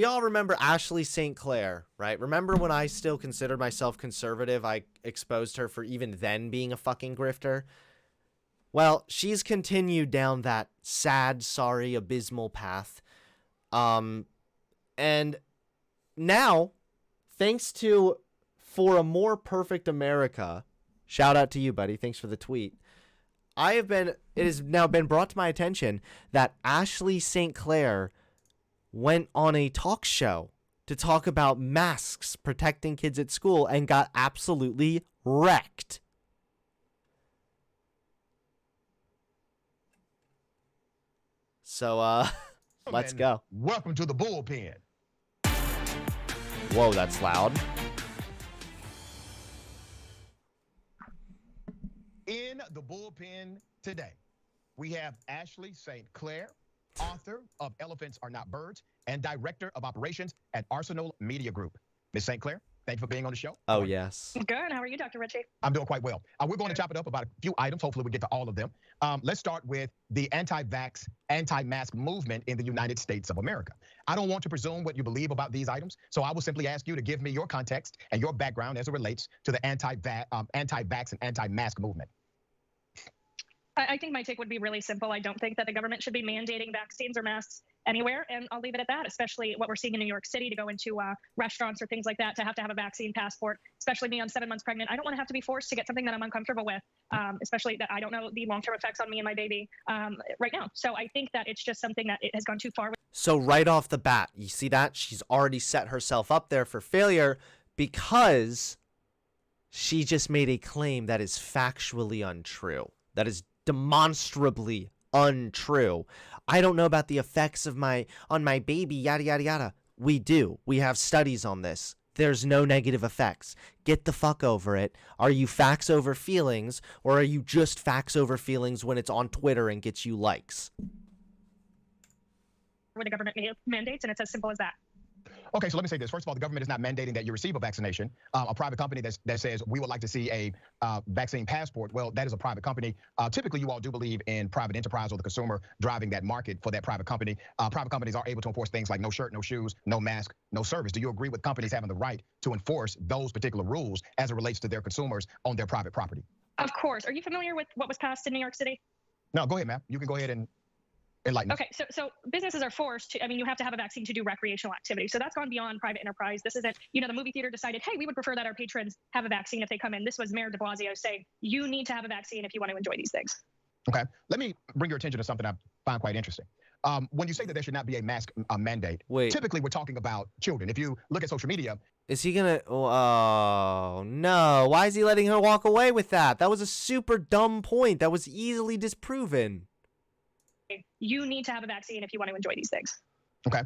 We all remember Ashley St. Clair, right? Remember when I still considered myself conservative, I exposed her for even then being a fucking grifter? Well, she's continued down that sad, sorry, abysmal path. And now, thanks to For a More Perfect America, shout out to you, buddy. Thanks for the tweet. It has now been brought to my attention that Ashley St. Clair went on a talk show to talk about masks protecting kids at school and got absolutely wrecked. So, let's go. Welcome to the bullpen. Whoa, that's loud. In the bullpen today, we have Ashley St. Clair, author of Elephants Are Not Birds and director of operations at Arsenal Media Group. Ms. St. Clair, thank you for being on the show. Oh, yes. Good. How are you, Dr. Ritchie? I'm doing quite well. We're going to chop it up about a few items. Hopefully we get to all of them. Let's start with the anti-vax, anti-mask movement in the United States of America. I don't want to presume what you believe about these items, so I will simply ask you to give me your context and your background as it relates to the anti-vax and anti-mask movement. I think my take would be really simple. I don't think that the government should be mandating vaccines or masks anywhere, and I'll leave it at that, especially what we're seeing in New York City to go into restaurants or things like that, to have a vaccine passport, especially me, I'm 7 months pregnant. I don't want to have to be forced to get something that I'm uncomfortable with, especially that I don't know the long-term effects on me and my baby right now. So I think that it's just something that it has gone too far. So right off the bat, you see that? She's already set herself up there for failure because she just made a claim that is factually untrue. That is demonstrably untrue. I don't know about the effects of on my baby, yada yada yada. We do. We have studies on this. There's no negative effects. Get the fuck over it. Are you facts over feelings, or are you just facts over feelings when it's on Twitter and gets you likes? Where the government mandates, and it's as simple as that. Okay, so let me say this. First of all, the government is not mandating that you receive a vaccination. A private company that says we would like to see a vaccine passport, well, that is a private company. Typically, you all do believe in private enterprise or the consumer driving that market for that private company. Private companies are able to enforce things like no shirt, no shoes, no mask, no service. Do you agree with companies having the right to enforce those particular rules as it relates to their consumers on their private property? Of course. Are you familiar with what was passed in New York City? No, go ahead, ma'am. You can go ahead and enlighten. Okay, so businesses are forced to, you have to have a vaccine to do recreational activity. So that's gone beyond private enterprise. This isn't, the movie theater decided, hey, we would prefer that our patrons have a vaccine if they come in. This was Mayor de Blasio saying, you need to have a vaccine if you want to enjoy these things. Okay, let me bring your attention to something I find quite interesting. When you say that there should not be a mask mandate, typically we're talking about children. If you look at social media. Is he gonna, oh no, why is he letting her walk away with that? That was a super dumb point. That was easily disproven. You need to have a vaccine if you want to enjoy these things. Okay,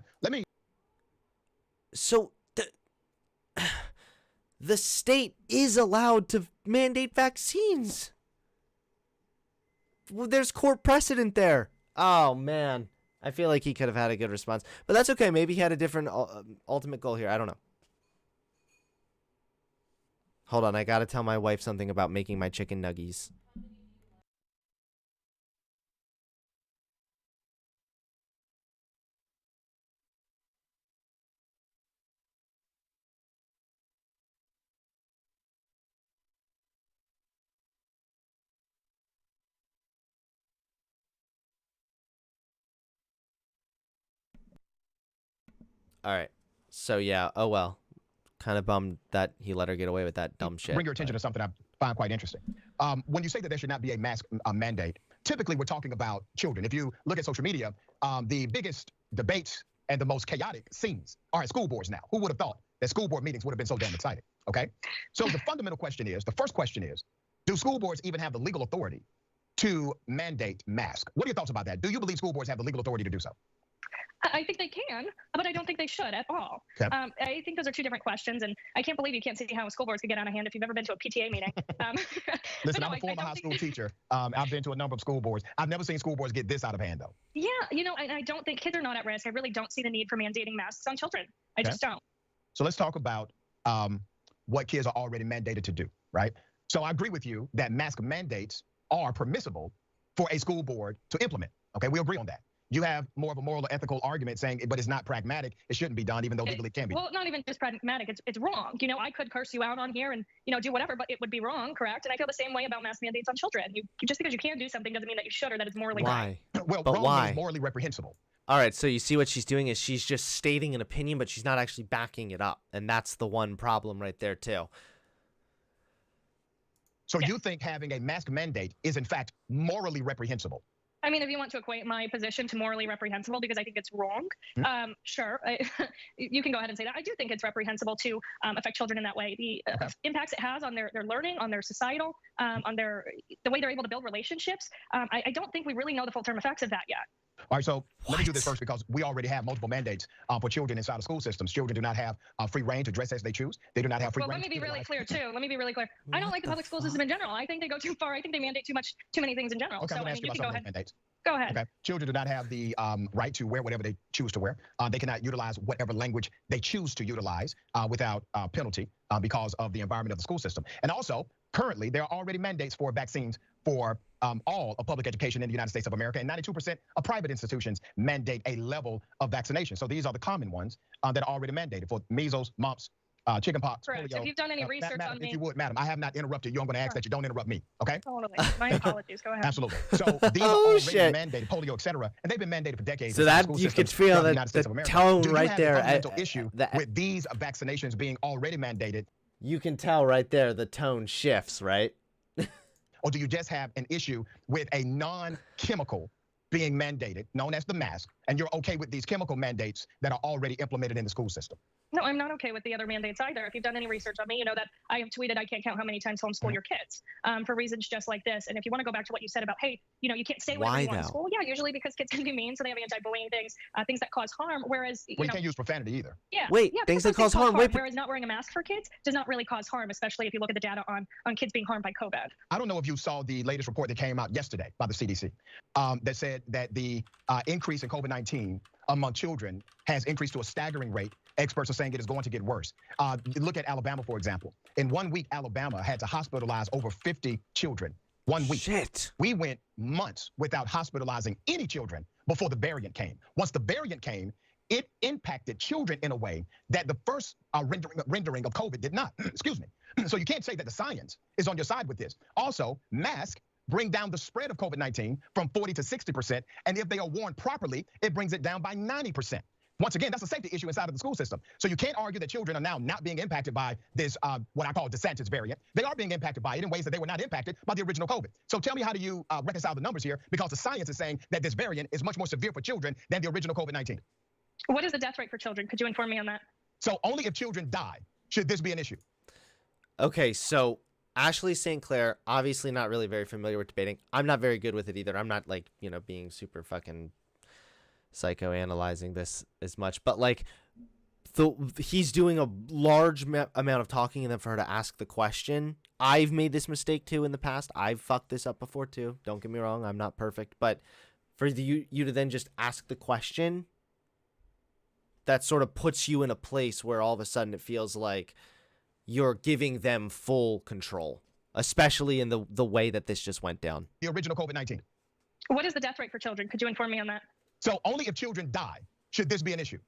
So the state is allowed to mandate vaccines. Well, there's court precedent there. Oh man, I feel like he could have had a good response, but that's okay. Maybe he had a different ultimate goal here. I don't know. Hold on, I gotta tell my wife something about making my chicken nuggies. All right. So yeah, oh well. Kind of bummed that he let her get away with that dumb shit. Bring your attention to something I find quite interesting. When you say that there should not be a mask mandate, typically we're talking about children. If you look at social media, the biggest debates and the most chaotic scenes are at school boards now. Who would have thought that school board meetings would have been so damn exciting? Okay. So the fundamental question is, the first question is, do school boards even have the legal authority to mandate masks? What are your thoughts about that? Do you believe school boards have the legal authority to do so? I think they can, but I don't think they should at all. Okay. I think those are two different questions, and I can't believe you can't see how school boards could get out of hand if you've ever been to a PTA meeting. Listen, I'm a former high school teacher. I've been to a number of school boards. I've never seen school boards get this out of hand, though. Yeah, and I don't think kids are not at risk. I really don't see the need for mandating masks on children. I just don't. So let's talk about what kids are already mandated to do, right? So I agree with you that mask mandates are permissible for a school board to implement. Okay, we agree on that. You have more of a moral or ethical argument saying, but it's not pragmatic. It shouldn't be done, even though legally it can be. Well, not even just pragmatic. It's wrong. I could curse you out on here and do whatever, but it would be wrong, correct? And I feel the same way about mask mandates on children. Just because you can do something doesn't mean that you should or that it's morally right. Well, but wrong why? means morally reprehensible. All right, so you see what she's doing is she's just stating an opinion, but she's not actually backing it up, and that's the one problem right there too. So you think having a mask mandate is in fact morally reprehensible? I mean, if you want to equate my position to morally reprehensible because I think it's wrong, sure, you can go ahead and say that. I do think it's reprehensible to affect children in that way. The impacts it has on their learning, on their societal, on the way they're able to build relationships. I don't think we really know the full term effects of that yet. All right, so let me do this first because we already have multiple mandates for children inside of school systems. Children do not have free reign to dress as they choose. They do not have free reign. Well, let me be really clear too. Let me be really clear. I don't like the public school system in general. I think they go too far. I think they mandate too many things in general. Okay, so I'm going to ask you about some of those mandates. Go ahead. Okay. Children do not have the right to wear whatever they choose to wear. They cannot utilize whatever language they choose to utilize without penalty because of the environment of the school system. And also, currently, there are already mandates for vaccines for all of public education in the United States of America, and 92% of private institutions mandate a level of vaccination. So these are the common ones that are already mandated for measles, mumps, chickenpox, Correct. polio. If you've done any research madam, on me, if you would, madam, I have not interrupted you. I'm going to ask that you don't interrupt me. Okay? Totally. My apologies. Go ahead. Absolutely. So these are already mandated, polio, et cetera, and they've been mandated for decades. So that you could feel that the tone right there. Do you have a fundamental issue with these vaccinations being already mandated? You can tell right there the tone shifts, right? Or do you just have an issue with a non-chemical being mandated, known as the mask, and you're okay with these chemical mandates that are already implemented in the school system? No, I'm not okay with the other mandates either. If you've done any research on me, you know that I have tweeted I can't count how many times homeschool your kids for reasons just like this. And if you want to go back to what you said about, hey, you can't say whatever you want in school. Yeah, usually because kids can be mean, so they have anti-bullying things, things that cause harm. Whereas you can't use profanity either. Yeah. Wait, yeah, things that cause harm. Wait, whereas not wearing a mask for kids does not really cause harm, especially if you look at the data on kids being harmed by COVID. I don't know if you saw the latest report that came out yesterday by the CDC that said that the increase in COVID-19 among children has increased to a staggering rate. Experts are saying it is going to get worse. Look at Alabama, for example. In 1 week, Alabama had to hospitalize over 50 children. 1 week. Shit. We went months without hospitalizing any children before the variant came. Once the variant came, it impacted children in a way that the first rendering of COVID did not. Excuse me. So you can't say that the science is on your side with this. Also, masks bring down the spread of COVID-19 from 40 to 60%. And if they are worn properly, it brings it down by 90%. Once again, that's a safety issue inside of the school system. So you can't argue that children are now not being impacted by this, what I call DeSantis variant. They are being impacted by it in ways that they were not impacted by the original COVID. So tell me, how do you reconcile the numbers here? Because the science is saying that this variant is much more severe for children than the original COVID-19. What is the death rate for children? Could you inform me on that? So only if children die should this be an issue. Okay, so Ashley St. Clair, obviously not really very familiar with debating. I'm not very good with it either. I'm not like, being super fucking psychoanalyzing this as much, but like he's doing a large amount of talking and then for her to ask the question. I've made this mistake too in the past. I've fucked this up before too. Don't get me wrong. I'm not perfect, but for you to then just ask the question, that sort of puts you in a place where all of a sudden it feels like you're giving them full control, especially in the way that this just went down. The original COVID-19. What is the death rate for children? Could you inform me on that? So only if children die should this be an issue.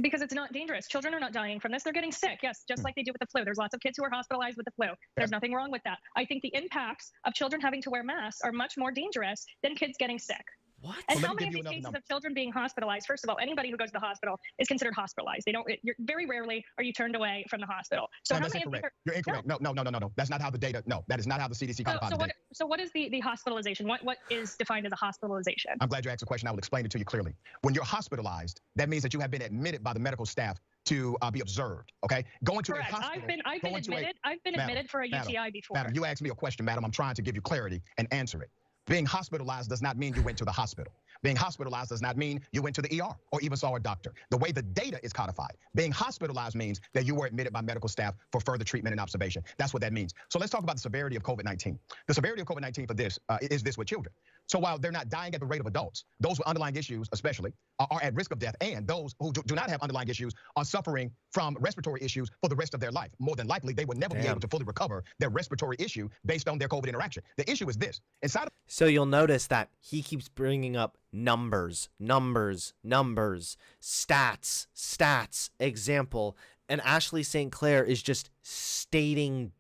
Because it's not dangerous. Children are not dying from this. They're getting sick. Yes, just like they do with the flu. There's lots of kids who are hospitalized with the flu. There's nothing wrong with that. I think the impacts of children having to wear masks are much more dangerous than kids getting sick. What? And how many of these cases of children being hospitalized? First of all, anybody who goes to the hospital is considered hospitalized. You're very rarely are you turned away from the hospital. So that's incorrect. You're incorrect. No. That's not how the data. No, that is not how the CDC codifies the data. So what is the hospitalization? What is defined as a hospitalization? I'm glad you asked the question. I will explain it to you clearly. When you're hospitalized, that means that you have been admitted by the medical staff to be observed. Okay, going to a hospital. I've been admitted for a UTI before. Madam, you asked me a question, madam. I'm trying to give you clarity and answer it. Being hospitalized does not mean you went to the hospital. Being hospitalized does not mean you went to the ER or even saw a doctor. The way the data is codified, being hospitalized means that you were admitted by medical staff for further treatment and observation. That's what that means. So let's talk about the severity of COVID-19. The severity of COVID-19 for this is this with children. So while they're not dying at the rate of adults, those with underlying issues especially are at risk of death, and those who do not have underlying issues are suffering from respiratory issues for the rest of their life. More than likely, they would never be able to fully recover their respiratory issue based on their COVID interaction. The issue is this. Inside of So you'll notice that he keeps bringing up numbers, numbers, numbers, stats, stats, example, and Ashley St. Clair is just stating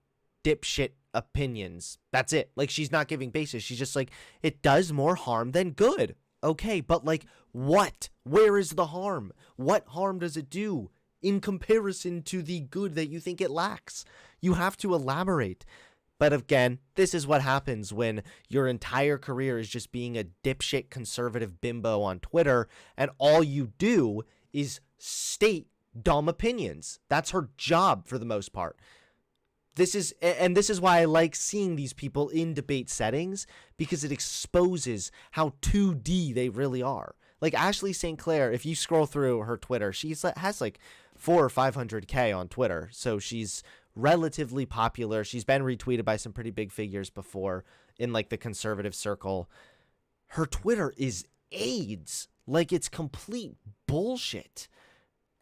dipshit opinions. That's it. Like, she's not giving basis. She's just like, it does more harm than good. Okay, but like, what? Where is the harm? What harm does it do in comparison to the good that you think it lacks? You have to elaborate. But again, this is what happens when your entire career is just being a dipshit conservative bimbo on Twitter, and all you do is state dumb opinions. That's her job for the most part. This is why I like seeing these people in debate settings, because it exposes how 2D they really are. Like Ashley St. Clair, if you scroll through her Twitter, has like 400 or 500K on Twitter. So she's relatively popular. She's been retweeted by some pretty big figures before in like the conservative circle. Her Twitter is AIDS. Like, it's complete bullshit.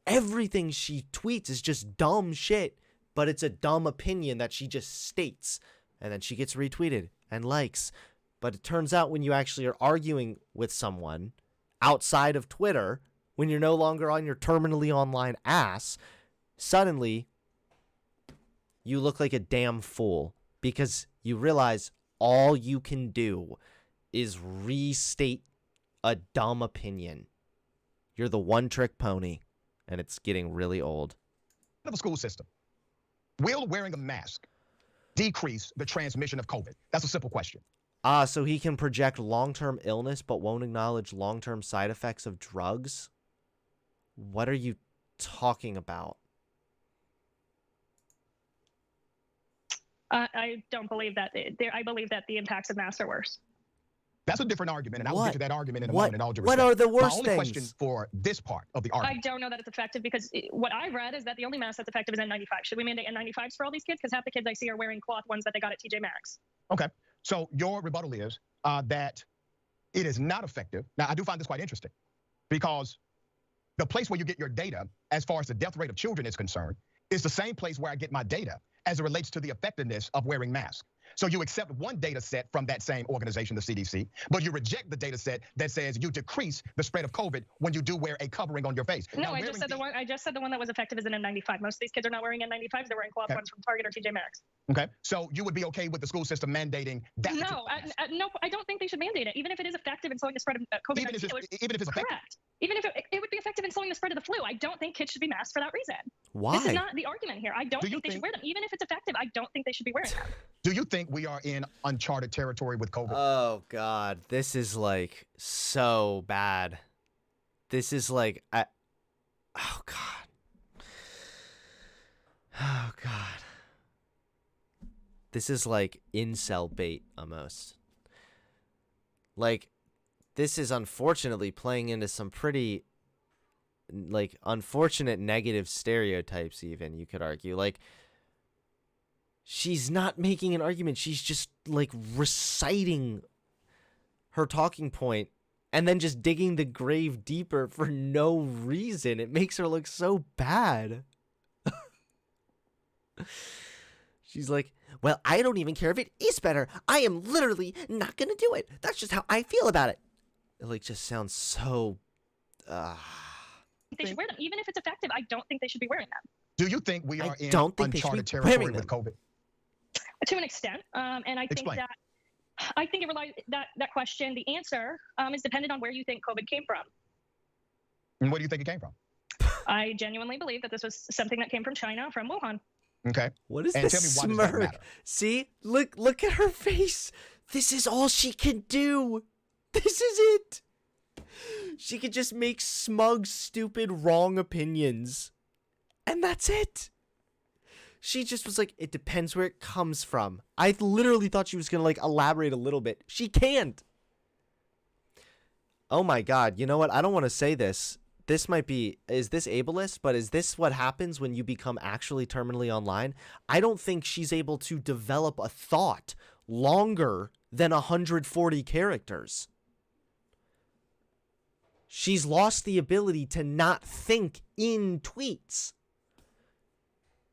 Everything she tweets is just dumb shit. But it's a dumb opinion that she just states, and then she gets retweeted and likes. But it turns out when you actually are arguing with someone outside of Twitter, when you're no longer on your terminally online ass, suddenly you look like a damn fool, because you realize all you can do is restate a dumb opinion. You're the one-trick pony, and it's getting really old. a school system, will wearing a mask decrease the transmission of COVID? That's a simple question. So he can project long-term illness but won't acknowledge long-term side effects of drugs? What are you talking about? I don't believe that. I believe that the impacts of masks are worse. That's a different argument, and I will get to that argument in a What? moment. In all due What respect. are the worst My only things? question for this part of the argument. I don't know that it's effective, because what I read is that the only mask that's effective is N95. Should we mandate N95s for all these kids? Because half the kids I see are wearing cloth ones that they got at TJ Maxx. Okay, so your rebuttal is that it is not effective. Now, I do find this quite interesting, because the place where you get your data as far as the death rate of children is concerned is the same place where I get my data as it relates to the effectiveness of wearing masks. So you accept one data set from that same organization, the CDC, but you reject the data set that says you decrease the spread of COVID when you do wear a covering on your face. No, Now, I just said the one that was effective is an N95. Most of these kids are not wearing N95s; they're wearing cloth ones from Target or TJ Maxx. Okay, so you would be okay with the school system mandating that? No, no, I don't think they should mandate it, even if it is effective in slowing the spread of COVID-19. Even if it's effective. Correct. Even if it would be effective in slowing the spread of the flu, I don't think kids should be masked for that reason. Why? This is not the argument here. I don't think they should wear them. Even if it's effective, I don't think they should be wearing them. Do you think we are in uncharted territory with COVID? Oh, God. This is, like, so bad. This is, like, oh, God. Oh, God. This is, like, incel bait, almost. Like, this is unfortunately playing into some pretty, like, unfortunate negative stereotypes, even, you could argue. Like, she's not making an argument. She's just, like, reciting her talking point and then just digging the grave deeper for no reason. It makes her look so bad. She's like, well, I don't even care if it is better. I am literally not going to do it. That's just how I feel about it. It, like, just sounds so... They should wear them. Even if it's effective, I don't think they should be wearing them. Do you think we are in uncharted territory with COVID? To an extent, and I think that it relies that question. The answer is dependent on where you think COVID came from. And where do you think it came from? I genuinely believe that this was something that came from China, from Wuhan. Okay. What is and this tell me, why does that smirk? matter? See, look at her face. This is all she can do. This is it. She could just make smug, stupid, wrong opinions, and that's it. She just was like, it depends where it comes from. I literally thought she was gonna, like, elaborate a little bit. She can't. Oh my God, you know what? I don't want to say this. This might be, is this ableist? But is this what happens when you become actually terminally online? I don't think she's able to develop a thought longer than 140 characters. She's lost the ability to not think in tweets.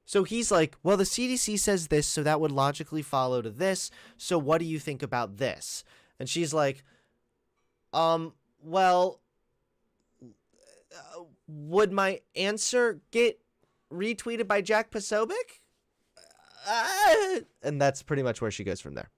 So he's like, well, the CDC says this, so that would logically follow to this. So what do you think about this? And she's like, well, would my answer get retweeted by Jack Posobiec? And that's pretty much where she goes from there.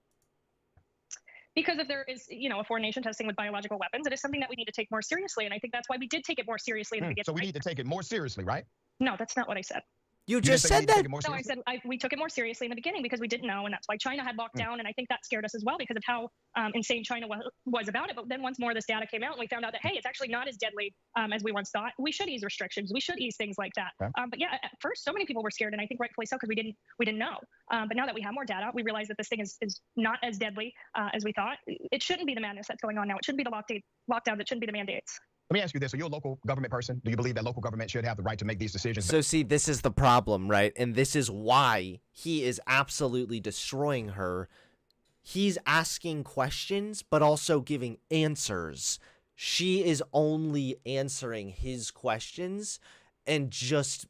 Because if there is, a foreign nation testing with biological weapons, it is something that we need to take more seriously. And I think that's why we did take it more seriously in the beginning. So we need to take it more seriously, right? No, that's not what I said. You just said that. No, I said we took it more seriously in the beginning because we didn't know, and that's why China had locked down, and I think that scared us as well because of how insane China was about it. But then once more of this data came out, and we found out that, hey, it's actually not as deadly as we once thought. We should ease restrictions. We should ease things like that. Okay. But yeah, at first, so many people were scared, and I think rightfully so because we didn't know. But now that we have more data, we realize that this thing is not as deadly as we thought. It shouldn't be the madness that's going on now. It shouldn't be the lockdowns. It shouldn't be the mandates. Let me ask you this. Are you a local government person? Do you believe that local government should have the right to make these decisions? So see, this is the problem, right? And this is why he is absolutely destroying her. He's asking questions, but also giving answers. She is only answering his questions and just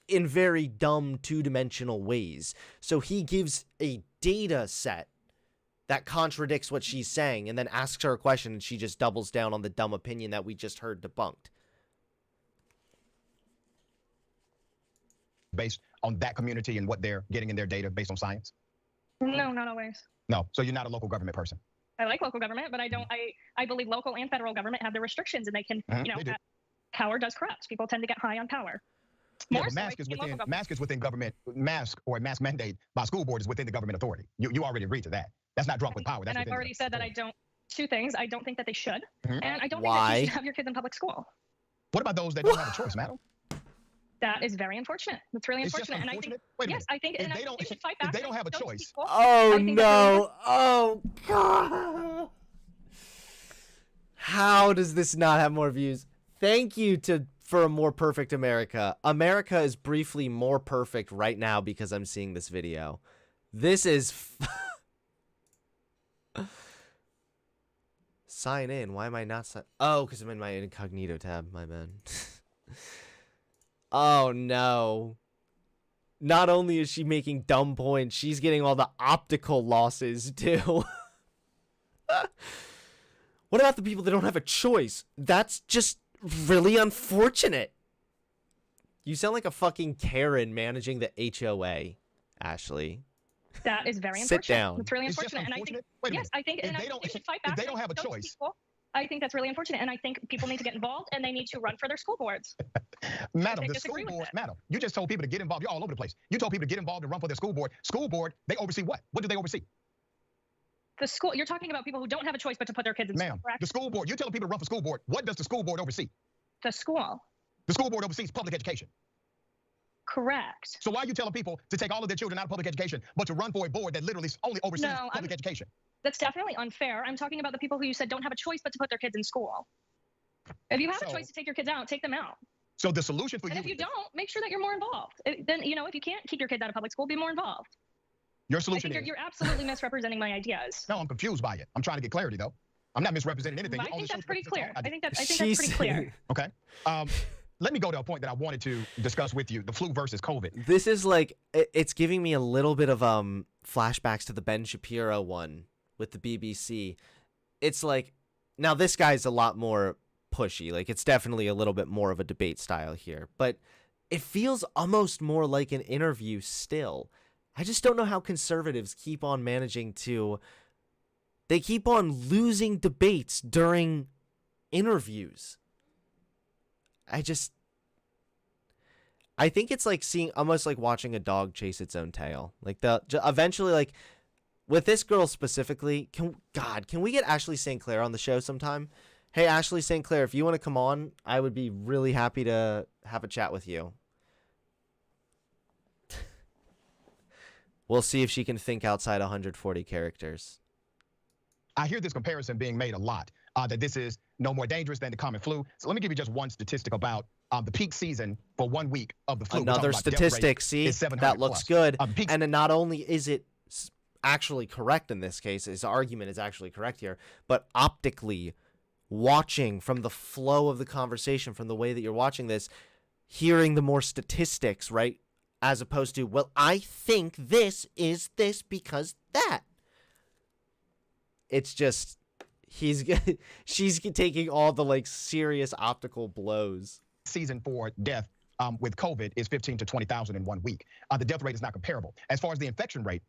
in very dumb two-dimensional ways. So he gives a data set that contradicts what she's saying and then asks her a question and she just doubles down on the dumb opinion that we just heard debunked. Based on that community and what they're getting in their data based on science? No, not always. No. So you're not a local government person? I like local government, but I don't. I believe local and federal government have their restrictions, and they can, power does corrupt. People tend to get high on power. Yeah, mask is within government. Mask or mask mandate by school board is within the government authority. You already agreed to that. That's not drunk with power. That's and I've already said that I don't. Two things. I don't think that they should, and I don't think Why? that you should have your kids in public school. What about those that don't have a choice, madam? That is very unfortunate. That's really It's just unfortunate. And I think, Wait a yes, minute. I think, If and they I don't- think we should fight back. if they don't have a those choice- people. Oh I think that's no. Oh god. How does this not have more views? Thank you for a more perfect America. America is briefly more perfect right now because I'm seeing this video. This is sign in. Why am I not sign? Oh, because I'm in my incognito tab. My bad. Oh no. Not only is she making dumb points, she's getting all the optical losses too. What about the people that don't have a choice? That's just really unfortunate. You sound like a fucking Karen managing the HOA, Ashley. That is very Sit unfortunate. down. It's really It's just unfortunate. And I think, unfortunate? Wait a yes, minute. I think, If and I they think don't- we should fight if back. they don't have a against those choice- people. I think that's really unfortunate. And I think people need to get involved and they need to run for their school boards. Madam, I the school disagree with board, it. madam, you just told people to get involved. You're all over the place. You told people to get involved and run for their school board. School board, they oversee what? What do they oversee? The school, you're talking about people who don't have a choice but to put their kids in school, Ma'am, correct? the school board, you're telling people to run for school board. What does the school board oversee? The school, The school board oversees public education. correct. So why are you telling people to take all of their children out of public education, but to run for a board that literally only oversees No, public education? That's definitely unfair. I'm talking about the people who you said don't have a choice but to put their kids in school. If you have a So- choice to take your kids out, take them out. So the solution for And you, if you don't, make sure that you're more involved. Then, if you can't keep your kids out of public school, be more involved. your I solution think is, you're absolutely misrepresenting my ideas. no, I'm confused by it. I'm trying to get clarity though. I'm not misrepresenting anything. But I You're only think that's showing pretty clear. representation. I think that's pretty clear. Okay. Let me go to a point that I wanted to discuss with you, the flu versus COVID. This is like, it's giving me a little bit of flashbacks to the Ben Shapiro one with the BBC. It's like, now this guy's a lot more pushy. Like, it's definitely a little bit more of a debate style here, but it feels almost more like an interview still. I just don't know how conservatives keep on managing to, they keep on losing debates during interviews. I think it's like almost like watching a dog chase its own tail. Like eventually, like with this girl specifically, can we get Ashley St. Clair on the show sometime? Hey, Ashley St. Clair, if you want to come on, I would be really happy to have a chat with you. We'll see if she can think outside 140 characters. I hear this comparison being made a lot, that this is no more dangerous than the common flu. So let me give you just one statistic about the peak season for 1 week of the flu. Another statistic, see, is 700 that looks plus. good. And not only is it actually correct in this case. His argument is actually correct here. But optically, watching from the flow of the conversation, from the way that you're watching this, hearing the more statistics, right? As opposed to, well, I think this is this because that. It's just, she's taking all the like serious optical blows. Season for death with COVID is 15 to 20,000 in 1 week. The death rate is not comparable. As far as the infection rate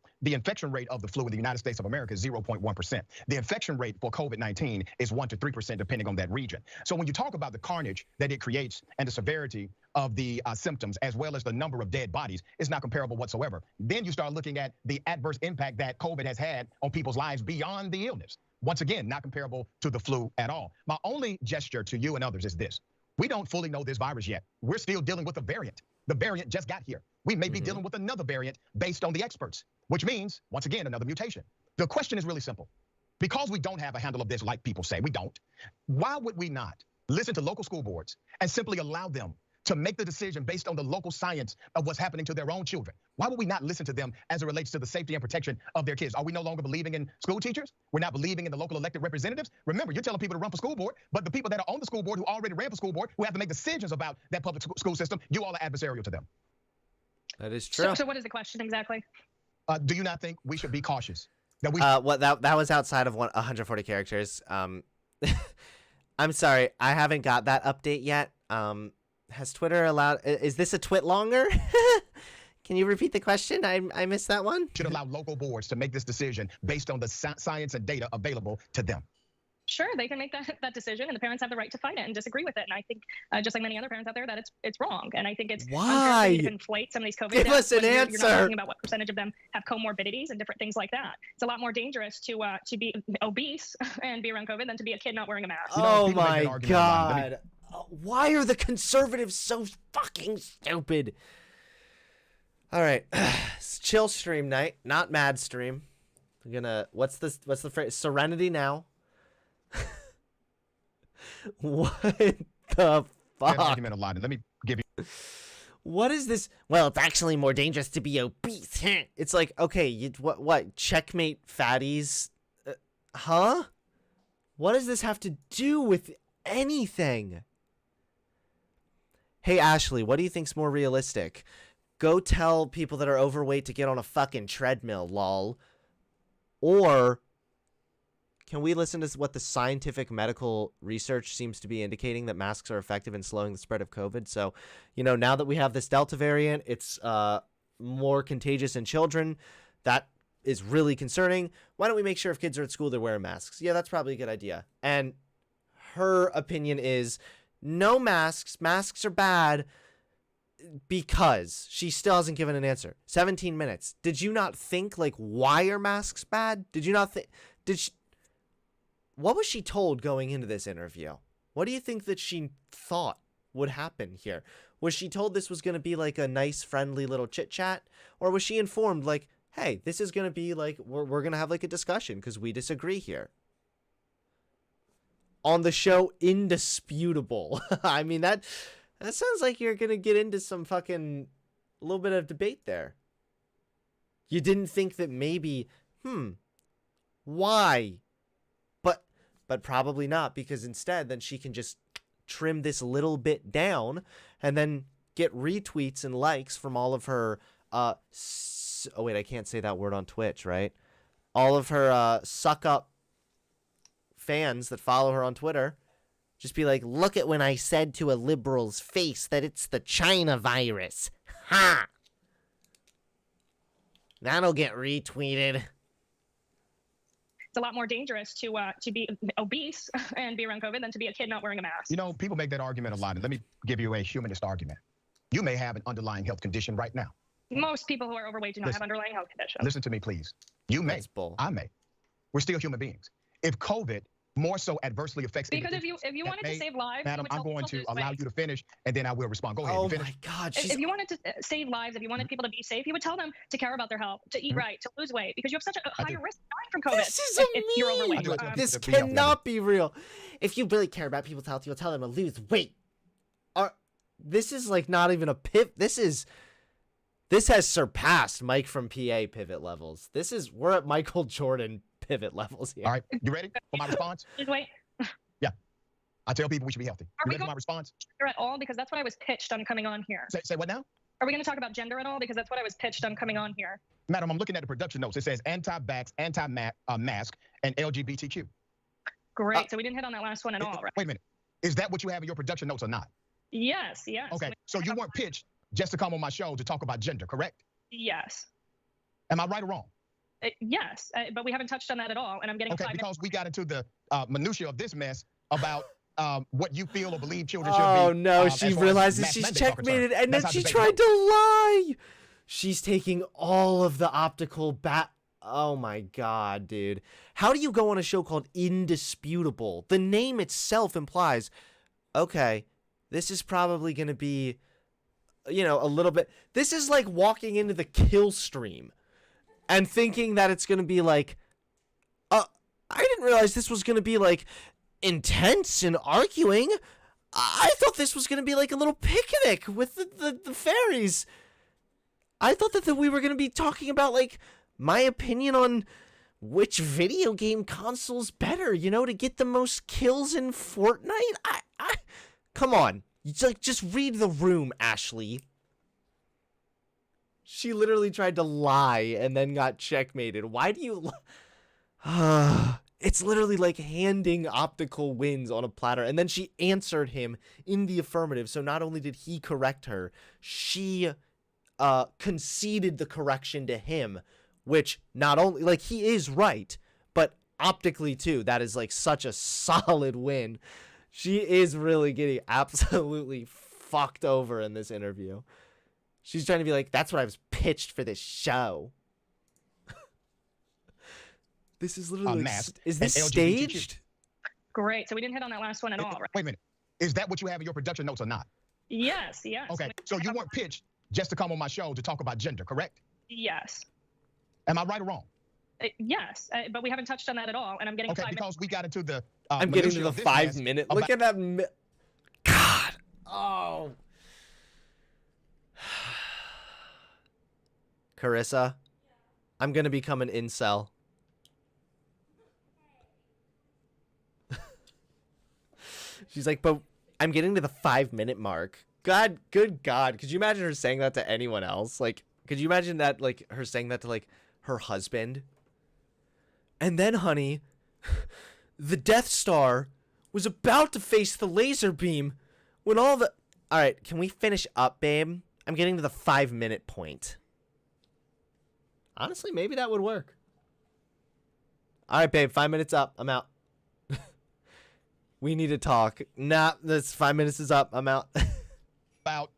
of the flu in the United States of America is 0.1%. The infection rate for COVID-19 is 1 to 3% depending on that region. So when you talk about the carnage that it creates and the severity of the symptoms, as well as the number of dead bodies, it's not comparable whatsoever. Then you start looking at the adverse impact that COVID has had on people's lives beyond the illness. Once again, not comparable to the flu at all. My only gesture to you and others is this. We don't fully know this virus yet. We're still dealing with a variant. The variant just got here. We may be dealing with another variant based on the experts, which means, once again, another mutation. The question is really simple. Because we don't have a handle of this like people say, we don't, why would we not listen to local school boards and simply allow them to make the decision based on the local science of what's happening to their own children? Why would we not listen to them as it relates to the safety and protection of their kids? Are we no longer believing in school teachers? We're not believing in the local elected representatives? Remember, you're telling people to run for school board, but the people that are on the school board who already ran for school board, who have to make decisions about that public school system, you all are adversarial to them. That is true. So what is the question exactly? Do you not think we should be cautious? That we that was outside of 140 characters. I'm sorry, I haven't got that update yet. Has Twitter allowed? Is this a twit longer? Can you repeat the question? I missed that one. Should allow local boards to make this decision based on the science and data available to them. Sure, they can make that decision, and the parents have the right to fight it and disagree with it. And I think, just like many other parents out there, that it's wrong. And I think it's unfair to inflate some of these COVID Give deaths. us an answer. You're not talking about what percentage of them have comorbidities and different things like that. It's a lot more dangerous to be obese and be around COVID than to be a kid not wearing a mask. Oh my God. Why are the conservatives so fucking stupid? All right, it's chill stream night, not mad stream. I'm gonna what's the phrase? Serenity now. What the fuck? Argument a lot. Let me give you. What is this? Well, it's actually more dangerous to be obese. It's like, okay, what? Checkmate fatties? Huh? What does this have to do with anything? Hey, Ashley, what do you think's more realistic? Go tell people that are overweight to get on a fucking treadmill, lol. Or can we listen to what the scientific medical research seems to be indicating, that masks are effective in slowing the spread of COVID? So, now that we have this Delta variant, it's more contagious in children. That is really concerning. Why don't we make sure if kids are at school, they're wearing masks? Yeah, that's probably a good idea. And her opinion is no masks. Masks are bad because she still hasn't given an answer. 17 minutes. Did you not think, like, why are masks bad? Did you not think, what was she told going into this interview? What do you think that she thought would happen here? Was she told this was going to be like a nice, friendly little chit chat? Or was she informed like, hey, this is going to be like, we're going to have like a discussion because we disagree here? On the show Indisputable. I mean, that sounds like you're going to get into some fucking little bit of debate there. You didn't think that maybe, why? But probably not, because instead then she can just trim this little bit down and then get retweets and likes from all of her, oh wait, I can't say that word on Twitch, right? All of her suck up fans that follow her on Twitter. Just be like, look at when I said to a liberal's face that it's the China virus. Ha! That'll get retweeted. It's a lot more dangerous to be obese and be around COVID than to be a kid not wearing a mask. People make that argument a lot. And let me give you a humanist argument. You may have an underlying health condition right now. Most people who are overweight do not have underlying health conditions. Listen to me, please. You may. I may. We're still human beings. If COVID more so adversely affects because if you wanted to save lives, madam, I'm going to allow you to finish and then I will respond. Go ahead. Oh finish. My God! If you wanted to save lives, if you wanted people to be safe, you would tell them to care about their health, to eat right, to lose weight, because you have such a higher risk of dying from COVID. This is if you're overweight. This cannot be real. If you really care about people's health, you'll tell them to lose weight. This is like not even a pip. This is This has surpassed Mike from PA pivot levels. We're at Michael Jordan pivot levels here. All right, you ready for my response? Just wait. Yeah, I tell people we should be healthy. Are You we ready for going my response? gender at all? Because that's what I was pitched on coming on here. Say what now? Are we going to talk about gender at all? Because that's what I was pitched on coming on here. Madam, I'm looking at the production notes. It says anti-vax, anti-mask, and LGBTQ. Great. So we didn't hit on that last one at all, right? Wait a minute. Is that what you have in your production notes or not? Yes. Yes. Okay, so you weren't pitched just to come on my show to talk about gender, correct? Yes. Am I right or wrong? Yes, but we haven't touched on that at all, and I'm getting Okay, 5 because we got into the minutia of this mess about what you feel or believe children should be. Oh no, as she far as realizes mass she's mandates are concerned. checkmated, and That's then how she debate tried goes. to lie. She's taking all of the optical Oh my god, dude. How do you go on a show called Indisputable? The name itself implies, okay, this is probably going to be, you know, a little bit. This is like walking into the kill stream and thinking that it's going to be like, I didn't realize this was going to be like intense and arguing. I thought this was going to be like a little picnic with the fairies. I thought that we were going to be talking about like my opinion on which video game console's better, you know, to get the most kills in Fortnite. Come on. Just read the room, Ashley. She literally tried to lie and then got checkmated. Why do you... It's literally like handing optical wins on a platter. And then she answered him in the affirmative. So not only did he correct her, she conceded the correction to him, which not only... Like, he is right, but optically, too, that is like such a solid win. She is really getting absolutely fucked over in this interview. She's trying to be like, that's what I was pitched for this show. This is literally like, is this staged? Great. So we didn't hit on that last one at all, right? Wait a minute. Is that what you have in your production notes or not? Yes. Yes. Okay, so you weren't pitched just to come on my show to talk about gender, correct? Yes. Am I right or wrong? Yes, but we haven't touched on that at all, and I'm getting 5 minutes. Because we got into the I'm getting to the 5 minute. Look at that. God. Oh. Carissa, I'm going to become an incel. She's like, but I'm getting to the 5 minute mark. God, good God. Could you imagine her saying that to anyone else? Like, could you imagine that, like, her saying that to, like, her husband? And then, honey, the Death Star was about to face the laser beam when all the... All right, can we finish up, babe? I'm getting to the 5 minute point. Honestly, maybe that would work. All right, babe, 5 minutes up. I'm out. We need to talk. Nah, this 5 minutes is up. I'm out. About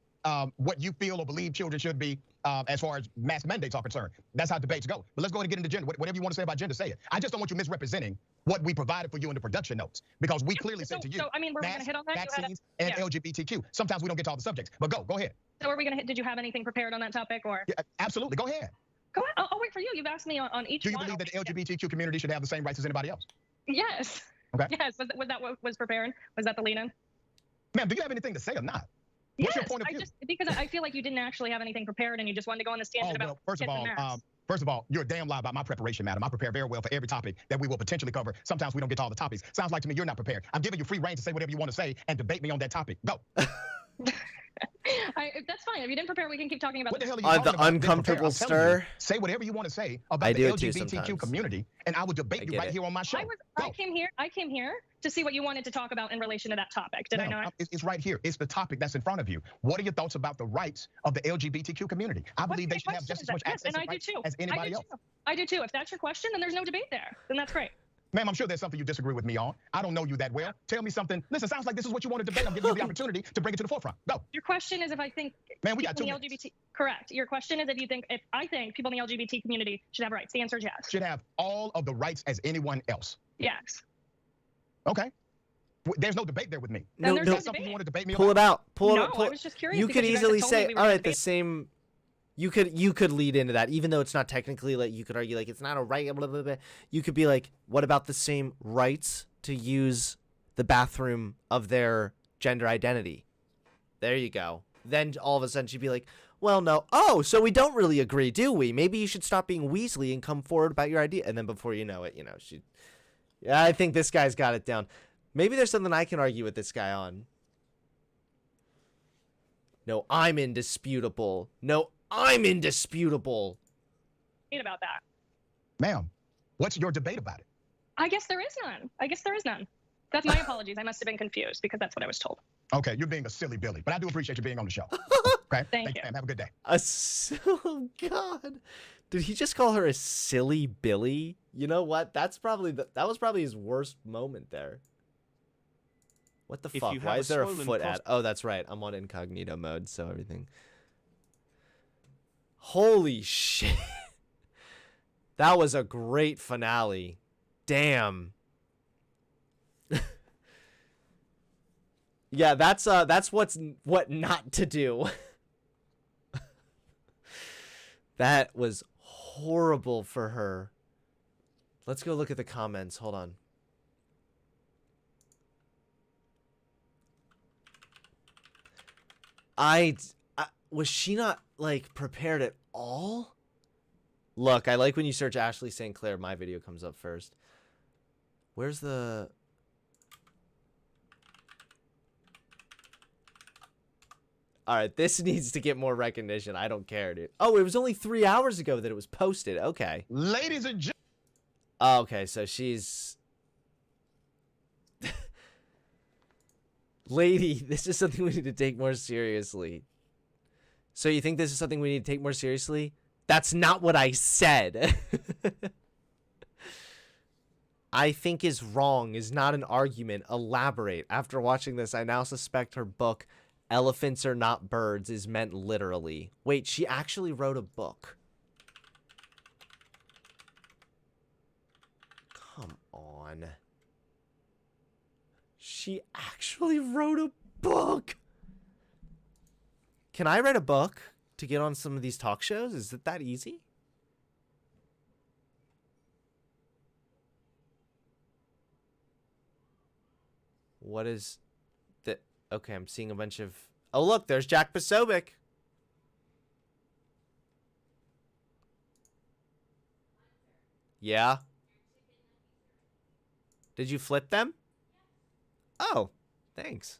what you feel or believe children should be as far as mass mandates are concerned. That's how debates go. But let's go ahead and get into gender. Whatever you want to say about gender, say it. I just don't want you misrepresenting what we provided for you in the production notes, because we clearly said to you, So, I mean, we're going to hit on that? vaccines, and LGBTQ. Sometimes we don't get to all the subjects, but go ahead. So are we going to hit, did you have anything prepared on that topic, or? Yeah, absolutely, go ahead. Go ahead. I'll wait for you. You've asked me on each Do you one. believe that the LGBTQ community should have the same rights as anybody else? Yes. Okay. Yes. Was that what was prepared? Was that the lead-in? Ma'am, do you have anything to say or not? What's your point of view? Because I feel like you didn't actually have anything prepared and you just wanted to go on this tangent about first of all, you're a damn lie about my preparation, madam. I prepare very well for every topic that we will potentially cover. Sometimes we don't get to all the topics. Sounds like to me you're not prepared. I'm giving you free reign to say whatever you want to say and debate me on that topic. Go. That's fine. If you didn't prepare, we can keep talking about what the hell are you the talking about? uncomfortable stir. Say whatever you want to say about the LGBTQ community, and I will debate you right here on my show. I came here to see what you wanted to talk about in relation to that topic. Did I not? It's right here. It's the topic that's in front of you. What are your thoughts about the rights of the LGBTQ community? I believe they should have just as much access to rights as anybody else. I do too. If that's your question, then there's no debate there. Then that's great. Ma'am, I'm sure there's something you disagree with me on. I don't know you that well. Tell me something. Listen, sounds like this is what you want to debate. I'm giving you the opportunity to bring it to the forefront. Go. Your question is if I think man, we got 2 minutes. LGBT. Correct. Your question is if I think people in the LGBT community should have rights. The answer is yes. Should have all of the rights as anyone else. Yes. Okay. There's no debate there with me. No, there's no something you want to debate me Pull about? it out. Pull it no, out. Pull I was just curious. You could easily say, all right, the same. You could lead into that, even though it's not technically like you could argue like it's not a right. Blah, blah, blah. You could be like, what about the same rights to use the bathroom of their gender identity? There you go. then all of a sudden she'd be like, well, no. Oh, so we don't really agree, do we? Maybe you should stop being Weasley and come forward about your idea. And then before you know it, yeah, I think this guy's got it down. Maybe there's something I can argue with this guy on. No, I'm indisputable. No, I'm indisputable. About that. Ma'am, what's your debate about it? I guess there is none. That's my apologies. I must have been confused because that's what I was told. Okay, you're being a silly Billy, but I do appreciate you being on the show. Okay, Thank you. ma'am. Have a good day. Oh God, did he just call her a silly Billy? You know what? That was probably his worst moment there. What the fuck? Why is there a foot ad? Oh, that's right. I'm on incognito mode, so everything. Holy shit. That was a great finale. Damn. Yeah, that's what not to do. That was horrible for her. Let's go look at the comments. Hold on. Was she not like prepared at all? Look, I like when you search Ashley St. Clair, my video comes up first. Where's the... Alright, this needs to get more recognition. I don't care, dude. Oh, it was only 3 hours ago that it was posted. Okay. Ladies and gentlemen. Oh, okay, so she's... Lady, this is something we need to take more seriously. So you think this is something we need to take more seriously? That's not what I said. I think is wrong is not an argument. Elaborate. After watching this, I now suspect her book, Elephants Are Not Birds, is meant literally. Wait, she actually wrote a book. Come on. She actually wrote a book. Can I write a book to get on some of these talk shows? Is it that easy? What is that? Okay, I'm seeing a bunch of... Oh, look, there's Jack Posobiec. Yeah. Did you flip them? Oh, thanks.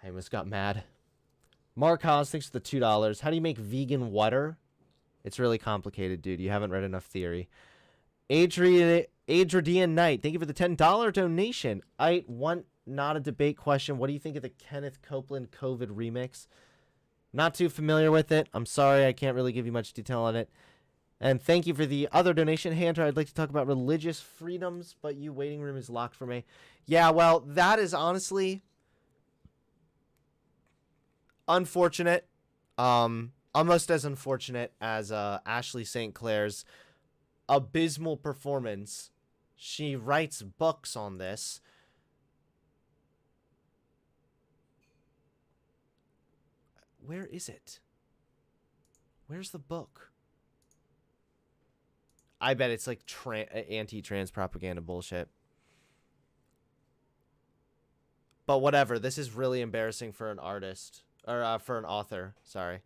I almost got mad. Mark Haas, thanks for the $2. How do you make vegan water? It's really complicated, dude. You haven't read enough theory. Adrian Knight, thank you for the $10 donation. I want not a debate question. What do you think of the Kenneth Copeland COVID remix? Not too familiar with it. I'm sorry, I can't really give you much detail on it. And thank you for the other donation. Hey, Hunter, I'd like to talk about religious freedoms, but you waiting room is locked for me. Yeah, well, that is honestly unfortunate. Almost as unfortunate as Ashley St. Clair's abysmal performance. She writes books on this. Where is it? Where's the book? I bet it's like anti-trans propaganda bullshit. But whatever. This is really embarrassing for an artist. Or for an author. Sorry.